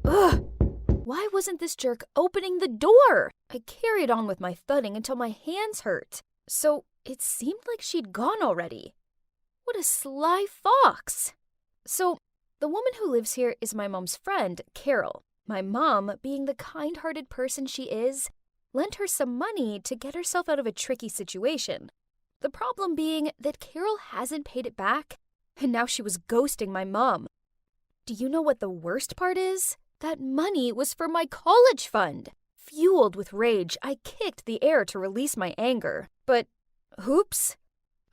Ugh! Why wasn't this jerk opening the door? I carried on with my thudding until my hands hurt. So it seemed like she'd gone already. What a sly fox! So the woman who lives here is my mom's friend, Carol. My mom, being the kind-hearted person she is, lent her some money to get herself out of a tricky situation. The problem being that Carol hasn't paid it back, and now she was ghosting my mom. Do you know what the worst part is? That money was for my college fund. Fueled with rage, I kicked the air to release my anger. But, oops,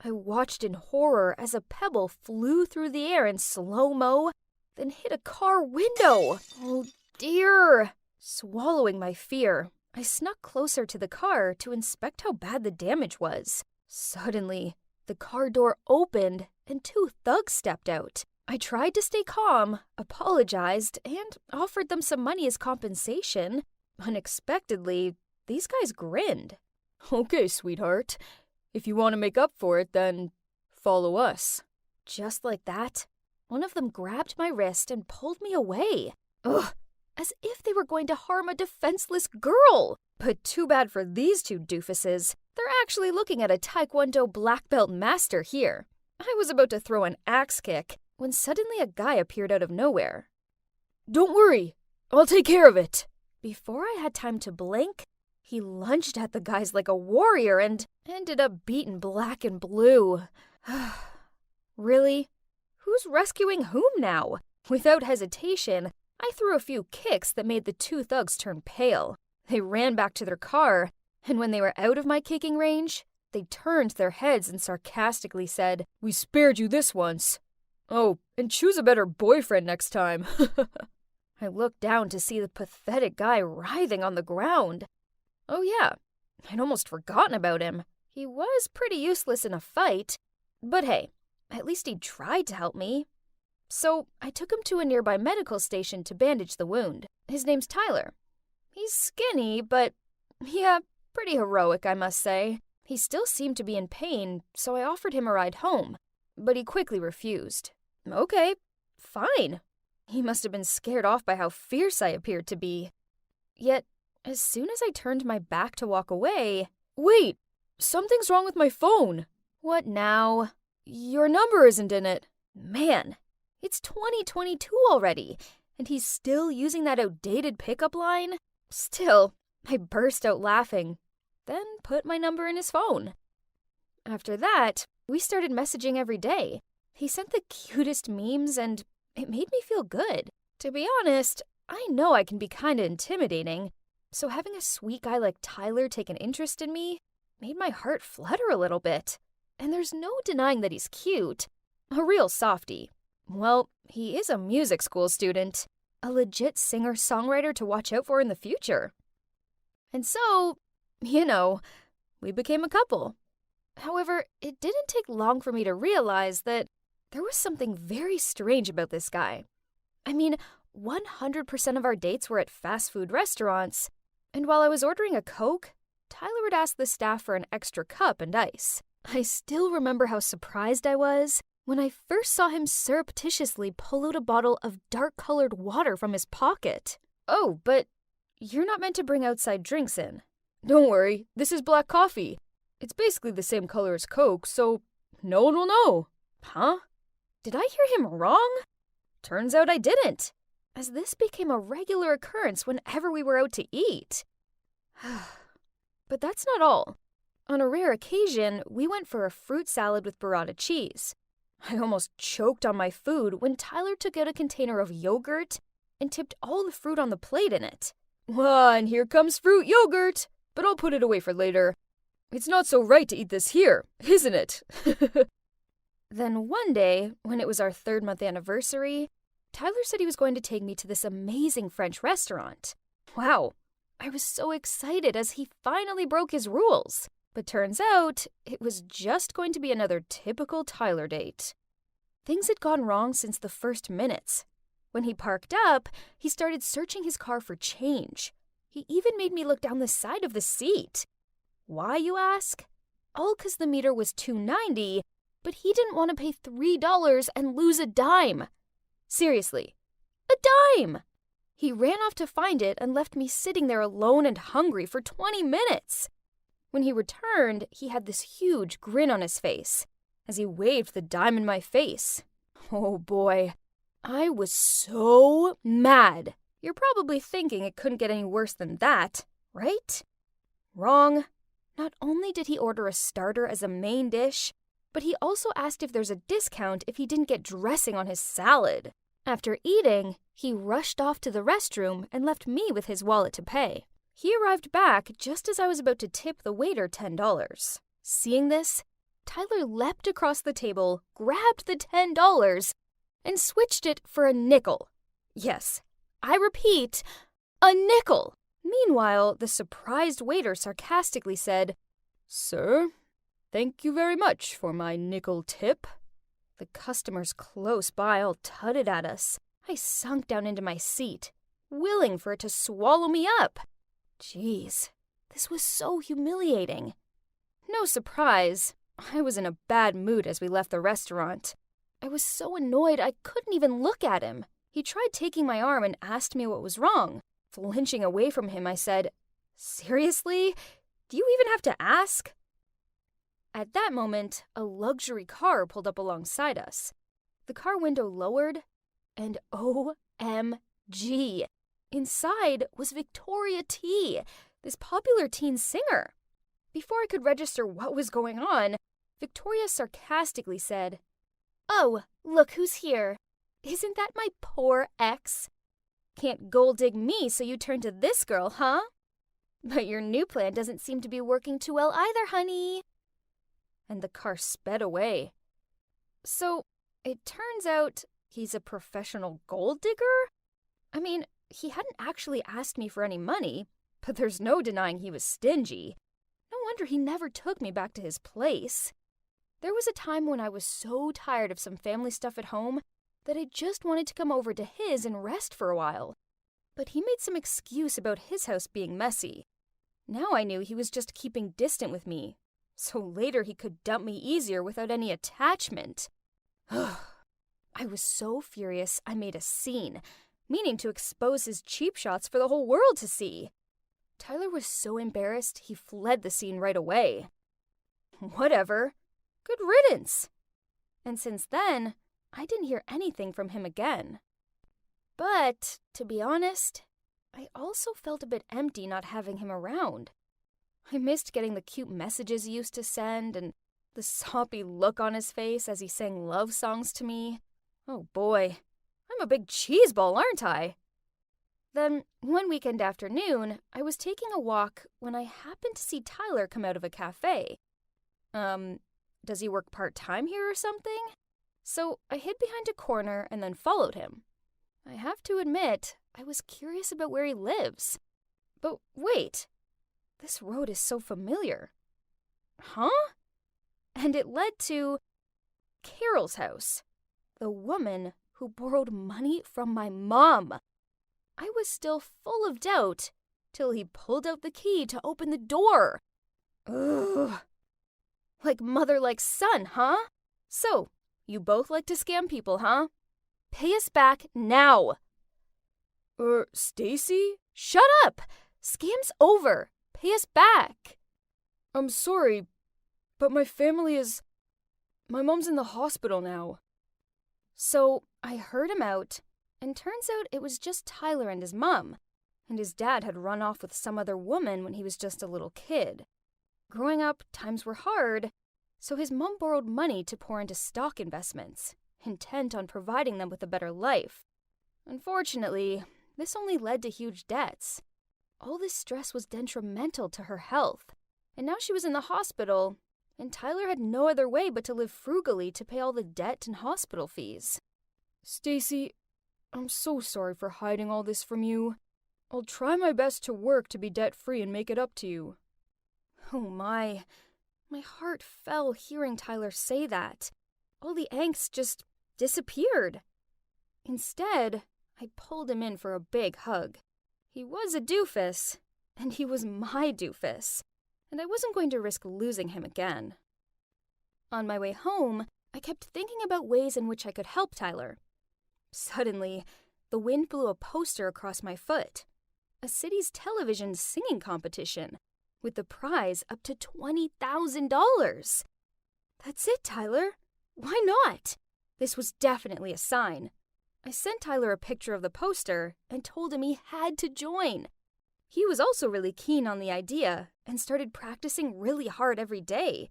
I watched in horror as a pebble flew through the air in slow-mo, then hit a car window. Oh dear! Swallowing my fear, I snuck closer to the car to inspect how bad the damage was. Suddenly, the car door opened and 2 thugs stepped out. I tried to stay calm, apologized, and offered them some money as compensation. Unexpectedly, these guys grinned. Okay, sweetheart. If you want to make up for it, then follow us. Just like that, one of them grabbed my wrist and pulled me away. Ugh, as if they were going to harm a defenseless girl. But too bad for these 2 doofuses. They're actually looking at a Taekwondo black belt master here. I was about to throw an axe kick when suddenly a guy appeared out of nowhere. Don't worry, I'll take care of it. Before I had time to blink, he lunged at the guys like a warrior and ended up beaten black and blue. Really? Who's rescuing whom now? Without hesitation, I threw a few kicks that made the 2 thugs turn pale. They ran back to their car, and when they were out of my kicking range, they turned their heads and sarcastically said, "We spared you this once. Oh, and choose a better boyfriend next time." I looked down to see the pathetic guy writhing on the ground. Oh yeah, I'd almost forgotten about him. He was pretty useless in a fight, but hey, at least he tried to help me. So I took him to a nearby medical station to bandage the wound. His name's Tyler. He's skinny, but yeah, pretty heroic, I must say. He still seemed to be in pain, so I offered him a ride home, but he quickly refused. Okay, fine. He must have been scared off by how fierce I appeared to be. Yet, as soon as I turned my back to walk away... Wait, something's wrong with my phone. What now? Your number isn't in it. Man, it's 2022 already, and he's still using that outdated pickup line? Still, I burst out laughing, then put my number in his phone. After that, we started messaging every day. He sent the cutest memes, and it made me feel good. To be honest, I know I can be kinda intimidating, so having a sweet guy like Tyler take an interest in me made my heart flutter a little bit. And there's no denying that he's cute. A real softie. Well, he is a music school student. A legit singer-songwriter to watch out for in the future. And so, we became a couple. However, it didn't take long for me to realize that there was something very strange about this guy. I mean, 100% of our dates were at fast food restaurants, and while I was ordering a Coke, Tyler would ask the staff for an extra cup and ice. I still remember how surprised I was when I first saw him surreptitiously pull out a bottle of dark-colored water from his pocket. Oh, but you're not meant to bring outside drinks in. Don't worry, this is black coffee. It's basically the same color as Coke, so no one will know. Huh? Did I hear him wrong? Turns out I didn't, as this became a regular occurrence whenever we were out to eat. But that's not all. On a rare occasion, we went for a fruit salad with burrata cheese. I almost choked on my food when Tyler took out a container of yogurt and tipped all the fruit on the plate in it. And here comes fruit yogurt, but I'll put it away for later. It's not so right to eat this here, isn't it? Then one day, when it was our 3rd-month anniversary, Tyler said he was going to take me to this amazing French restaurant. Wow, I was so excited as he finally broke his rules. But turns out, it was just going to be another typical Tyler date. Things had gone wrong since the first minutes. When he parked up, he started searching his car for change. He even made me look down the side of the seat. Why, you ask? All 'cause the meter was $2.90, but he didn't want to pay $3 and lose a dime. Seriously, a dime! He ran off to find it and left me sitting there alone and hungry for 20 minutes. When he returned, he had this huge grin on his face as he waved the dime in my face. Oh boy, I was so mad. You're probably thinking it couldn't get any worse than that, right? Wrong. Not only did he order a starter as a main dish, but he also asked if there's a discount if he didn't get dressing on his salad. After eating, he rushed off to the restroom and left me with his wallet to pay. He arrived back just as I was about to tip the waiter $10. Seeing this, Tyler leapt across the table, grabbed the $10, and switched it for a nickel. Yes, I repeat, a nickel. Meanwhile, the surprised waiter sarcastically said, "Sir, thank you very much for my nickel tip." The customers close by all tutted at us. I sunk down into my seat, willing for it to swallow me up. Jeez, this was so humiliating. No surprise, I was in a bad mood as we left the restaurant. I was so annoyed I couldn't even look at him. He tried taking my arm and asked me what was wrong. Flinching away from him, I said, "Seriously? Do you even have to ask?" At that moment, a luxury car pulled up alongside us. The car window lowered, and OMG! Inside was Victoria T, this popular teen singer. Before I could register what was going on, Victoria sarcastically said, "Oh, look who's here. Isn't that my poor ex? Can't gold dig me, so you turn to this girl, huh? But your new plan doesn't seem to be working too well either, honey." And the car sped away. So, it turns out he's a professional gold digger? I mean, he hadn't actually asked me for any money, but there's no denying he was stingy. No wonder he never took me back to his place. There was a time when I was so tired of some family stuff at home that I just wanted to come over to his and rest for a while. But he made some excuse about his house being messy. Now I knew he was just keeping distant with me, so later he could dump me easier without any attachment. I was so furious I made a scene, meaning to expose his cheap shots for the whole world to see. Tyler was so embarrassed he fled the scene right away. Whatever. Good riddance. And since then, I didn't hear anything from him again. But, to be honest, I also felt a bit empty not having him around. I missed getting the cute messages he used to send and the soppy look on his face as he sang love songs to me. Oh boy, I'm a big cheeseball, aren't I? Then, one weekend afternoon, I was taking a walk when I happened to see Tyler come out of a cafe. Does he work part-time here or something? So I hid behind a corner and then followed him. I have to admit, I was curious about where he lives. But wait, this road is so familiar. Huh? And it led to Carol's house, the woman who borrowed money from my mom. I was still full of doubt till he pulled out the key to open the door. Ugh. Like mother, like son, huh? So, you both like to scam people, huh? Pay us back now. Stacy? Shut up! Scam's over. Pay us back. I'm sorry, but my mom's in the hospital now. So, I heard him out, and turns out it was just Tyler and his mom, and his dad had run off with some other woman when he was just a little kid. Growing up, times were hard, so his mom borrowed money to pour into stock investments, intent on providing them with a better life. Unfortunately, this only led to huge debts. All this stress was detrimental to her health, and now she was in the hospital, and Tyler had no other way but to live frugally to pay all the debt and hospital fees. Stacy, I'm so sorry for hiding all this from you. I'll try my best to work to be debt-free and make it up to you. Oh my heart fell hearing Tyler say that. All the angst just disappeared. Instead, I pulled him in for a big hug. He was a doofus, and he was my doofus, and I wasn't going to risk losing him again. On my way home, I kept thinking about ways in which I could help Tyler. Suddenly, the wind blew a poster across my foot. A city's television singing competition, with the prize up to $20,000. That's it, Tyler. Why not? This was definitely a sign. I sent Tyler a picture of the poster and told him he had to join. He was also really keen on the idea and started practicing really hard every day.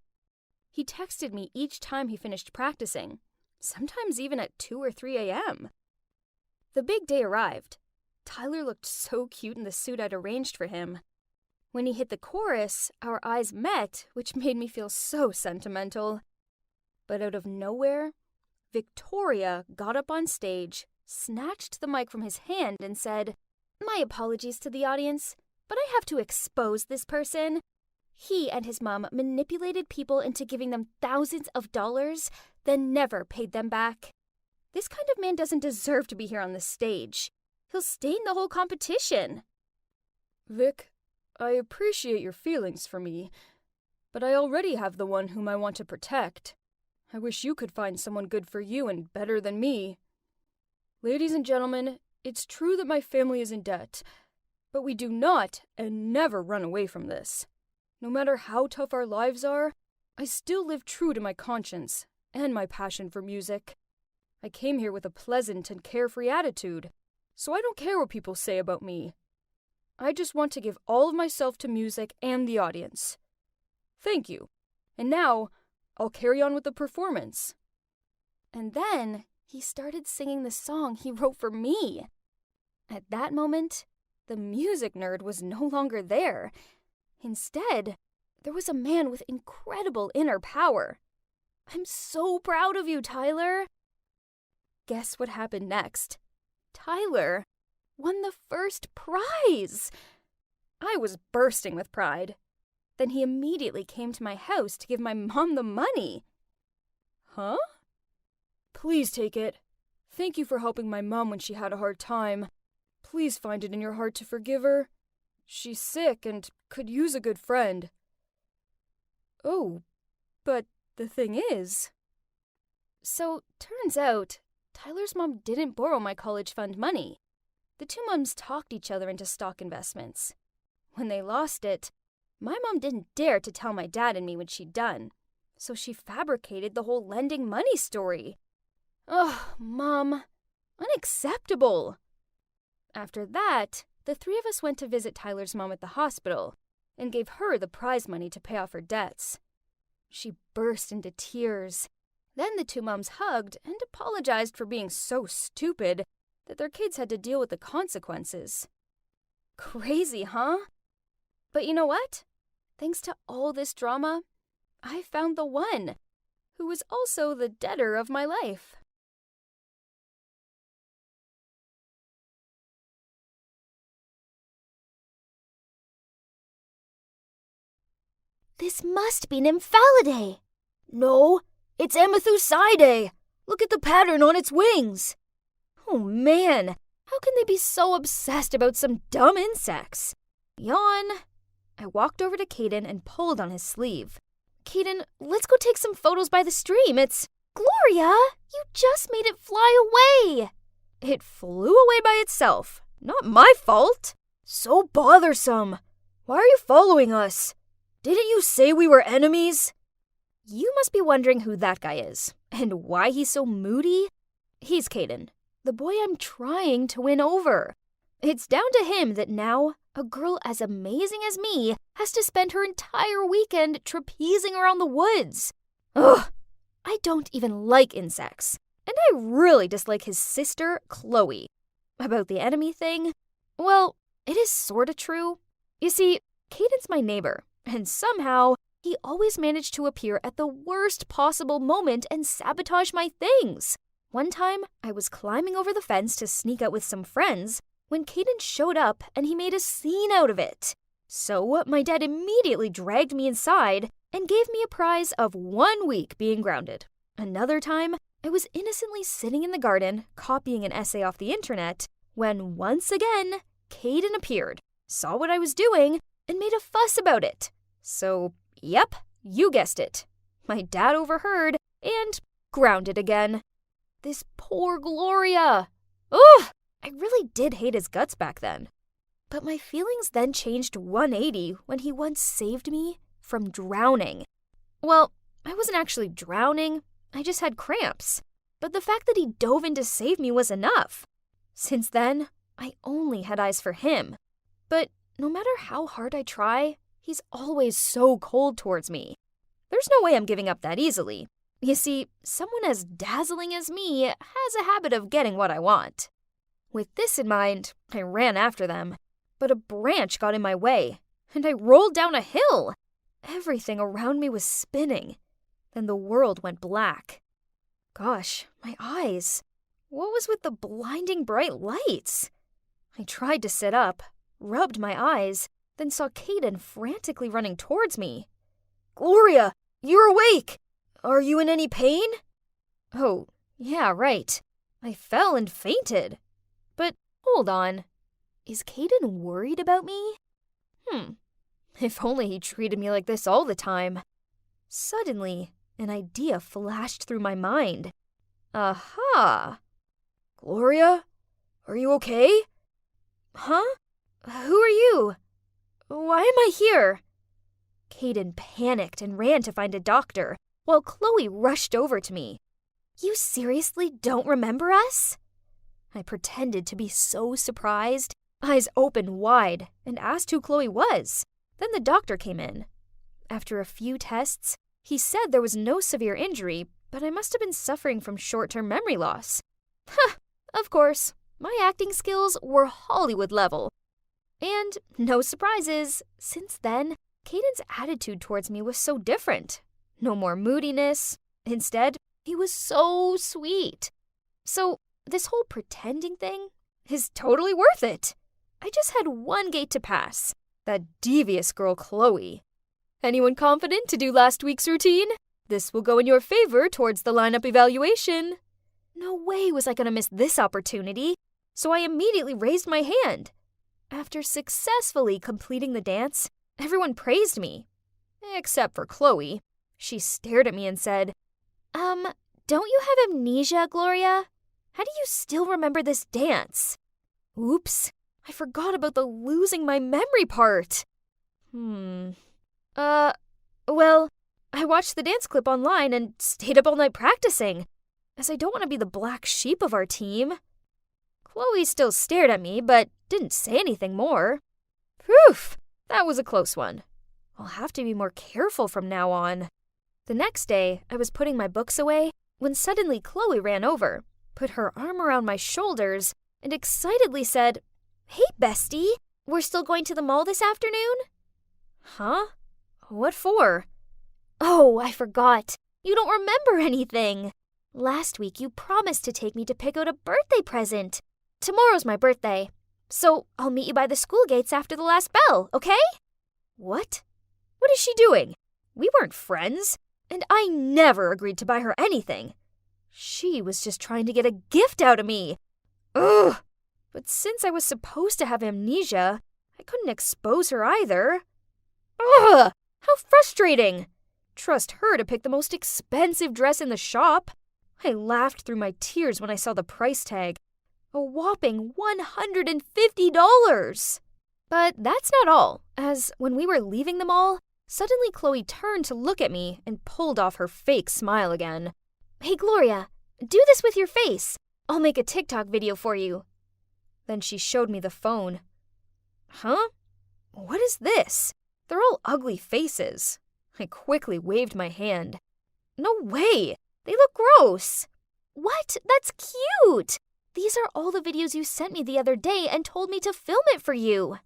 He texted me each time he finished practicing, sometimes even at 2 or 3 a.m. The big day arrived. Tyler looked so cute in the suit I'd arranged for him. When he hit the chorus, our eyes met, which made me feel so sentimental. But out of nowhere, Victoria got up on stage, snatched the mic from his hand, and said, "My apologies to the audience, but I have to expose this person. He and his mom manipulated people into giving them thousands of dollars, then never paid them back. This kind of man doesn't deserve to be here on the stage. He'll stain the whole competition." Vic, I appreciate your feelings for me, but I already have the one whom I want to protect. I wish you could find someone good for you and better than me. Ladies and gentlemen, it's true that my family is in debt, but we do not and never run away from this. No matter how tough our lives are, I still live true to my conscience and my passion for music. I came here with a pleasant and carefree attitude, so I don't care what people say about me. I just want to give all of myself to music and the audience. Thank you. And now, I'll carry on with the performance. And then he started singing the song he wrote for me. At that moment, the music nerd was no longer there. Instead, there was a man with incredible inner power. I'm so proud of you, Tyler. Guess what happened next? Tyler won the first prize. I was bursting with pride. Then he immediately came to my house to give my mom the money. Huh? Please take it. Thank you for helping my mom when she had a hard time. Please find it in your heart to forgive her. She's sick and could use a good friend. Oh, but the thing is... So, turns out, Tyler's mom didn't borrow my college fund money. The two moms talked each other into stock investments. When they lost it, my mom didn't dare to tell my dad and me what she'd done, so she fabricated the whole lending money story. Ugh, Mom. Unacceptable. After that, the three of us went to visit Tyler's mom at the hospital and gave her the prize money to pay off her debts. She burst into tears. Then the two moms hugged and apologized for being so stupid that their kids had to deal with the consequences. Crazy, huh? But you know what? Thanks to all this drama, I found the one who was also the debtor of my life. This must be Nymphalidae. No, it's Amethusidae. Look at the pattern on its wings. Oh man, how can they be so obsessed about some dumb insects? Yawn. I walked over to Caden and pulled on his sleeve. Caden, let's go take some photos by the stream. It's... Gloria, you just made it fly away. It flew away by itself. Not my fault. So bothersome. Why are you following us? Didn't you say we were enemies? You must be wondering who that guy is, and why he's so moody. He's Caden, the boy I'm trying to win over. It's down to him that now, a girl as amazing as me has to spend her entire weekend trapezing around the woods. Ugh, I don't even like insects, and I really dislike his sister, Chloe. About the enemy thing, well, it is sorta true. You see, Caden's my neighbor, and somehow he always managed to appear at the worst possible moment and sabotage my things. One time, I was climbing over the fence to sneak out with some friends when Caden showed up and he made a scene out of it. So my dad immediately dragged me inside and gave me a prize of 1 week being grounded. Another time, I was innocently sitting in the garden copying an essay off the internet when once again, Caden appeared, saw what I was doing, and made a fuss about it. So, yep, you guessed it. My dad overheard and grounded again. This poor Gloria. Ugh! I really did hate his guts back then. But my feelings then changed 180 when he once saved me from drowning. Well, I wasn't actually drowning, I just had cramps. But the fact that he dove in to save me was enough. Since then, I only had eyes for him. But no matter how hard I try, he's always so cold towards me. There's no way I'm giving up that easily. You see, someone as dazzling as me has a habit of getting what I want. With this in mind, I ran after them. But a branch got in my way, and I rolled down a hill. Everything around me was spinning. Then the world went black. Gosh, my eyes. What was with the blinding bright lights? I tried to sit up, rubbed my eyes, then saw Caden frantically running towards me. "Gloria, you're awake! Are you in any pain?" Oh, yeah, right. I fell and fainted. But hold on. Is Caden worried about me? If only he treated me like this all the time. Suddenly, an idea flashed through my mind. Aha! "Gloria, are you okay?" "Huh? Who are you? Why am I here?" Caden panicked and ran to find a doctor, while Chloe rushed over to me. "You seriously don't remember us?" I pretended to be so surprised, eyes open wide, and asked who Chloe was. Then the doctor came in. After a few tests, he said there was no severe injury, but I must have been suffering from short-term memory loss. Of course, my acting skills were Hollywood level. And no surprises, since then, Caden's attitude towards me was so different. No more moodiness. Instead, he was so sweet. So this whole pretending thing is totally worth it. I just had one gate to pass. That devious girl Chloe. Anyone confident to do last week's routine? This will go in your favor towards the lineup evaluation. No way was I going to miss this opportunity, so I immediately raised my hand. After successfully completing the dance, everyone praised me. Except for Chloe. She stared at me and said, don't you have amnesia, Gloria? How do you still remember this dance?" Oops, I forgot about the losing my memory part. Well, I watched the dance clip online and stayed up all night practicing, as I don't want to be the black sheep of our team. Chloe still stared at me, but didn't say anything more. Phew, that was a close one. I'll have to be more careful from now on. The next day, I was putting my books away when suddenly Chloe ran over, put her arm around my shoulders, and excitedly said, "Hey, bestie, we're still going to the mall this afternoon?" Huh? What for? Oh, I forgot. You don't remember anything. Last week you promised to take me to pick out a birthday present. Tomorrow's my birthday, so I'll meet you by the school gates after the last bell, okay? What? What is she doing? We weren't friends, and I never agreed to buy her anything. She was just trying to get a gift out of me. Ugh! But since I was supposed to have amnesia, I couldn't expose her either. Ugh! How frustrating! Trust her to pick the most expensive dress in the shop. I laughed through my tears when I saw the price tag. A whopping $150! But that's not all, as when we were leaving the mall, suddenly Chloe turned to look at me and pulled off her fake smile again. "Hey, Gloria, do this with your face. I'll make a TikTok video for you." Then she showed me the phone. Huh? What is this? They're all ugly faces. I quickly waved my hand. No way! They look gross! What? That's cute! These are all the videos you sent me the other day and told me to film it for you.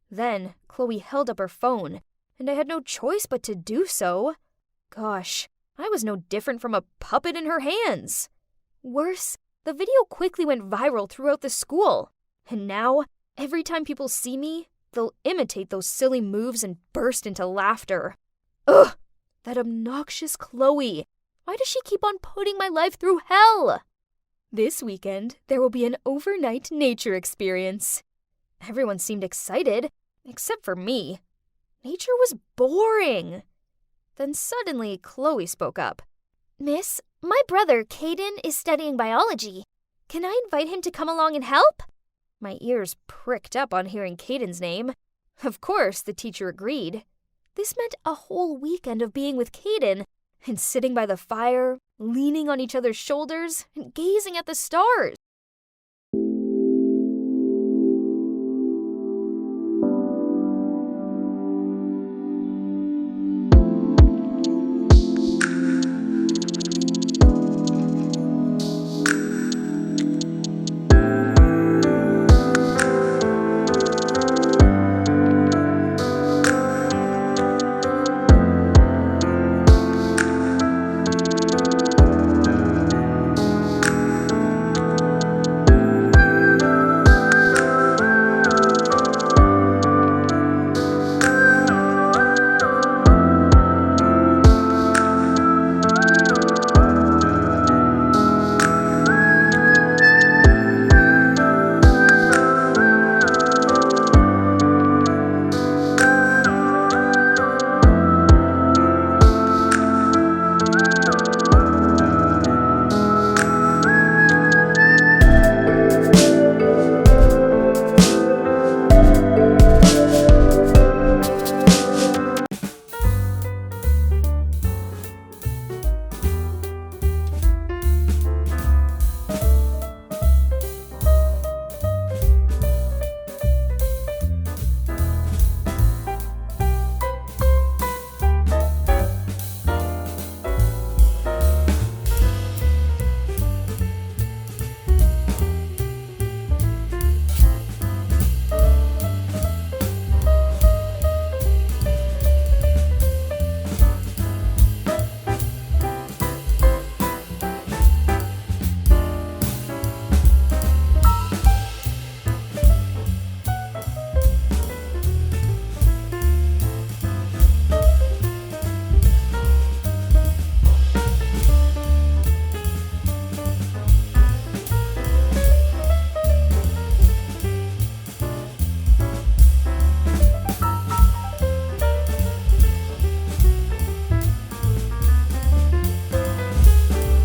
Then Chloe held up her phone, and I had no choice but to do so. Gosh, I was no different from a puppet in her hands. Worse, the video quickly went viral throughout the school, and now, every time people see me, they'll imitate those silly moves and burst into laughter. Ugh! That obnoxious Chloe! Why does she keep on putting my life through hell? This weekend, there will be an overnight nature experience. Everyone seemed excited, except for me. Nature was boring. Then suddenly, Chloe spoke up. "Miss, my brother, Caden, is studying biology. Can I invite him to come along and help?" My ears pricked up on hearing Caden's name. Of course, the teacher agreed. This meant a whole weekend of being with Caden and sitting by the fire, leaning on each other's shoulders, and gazing at the stars.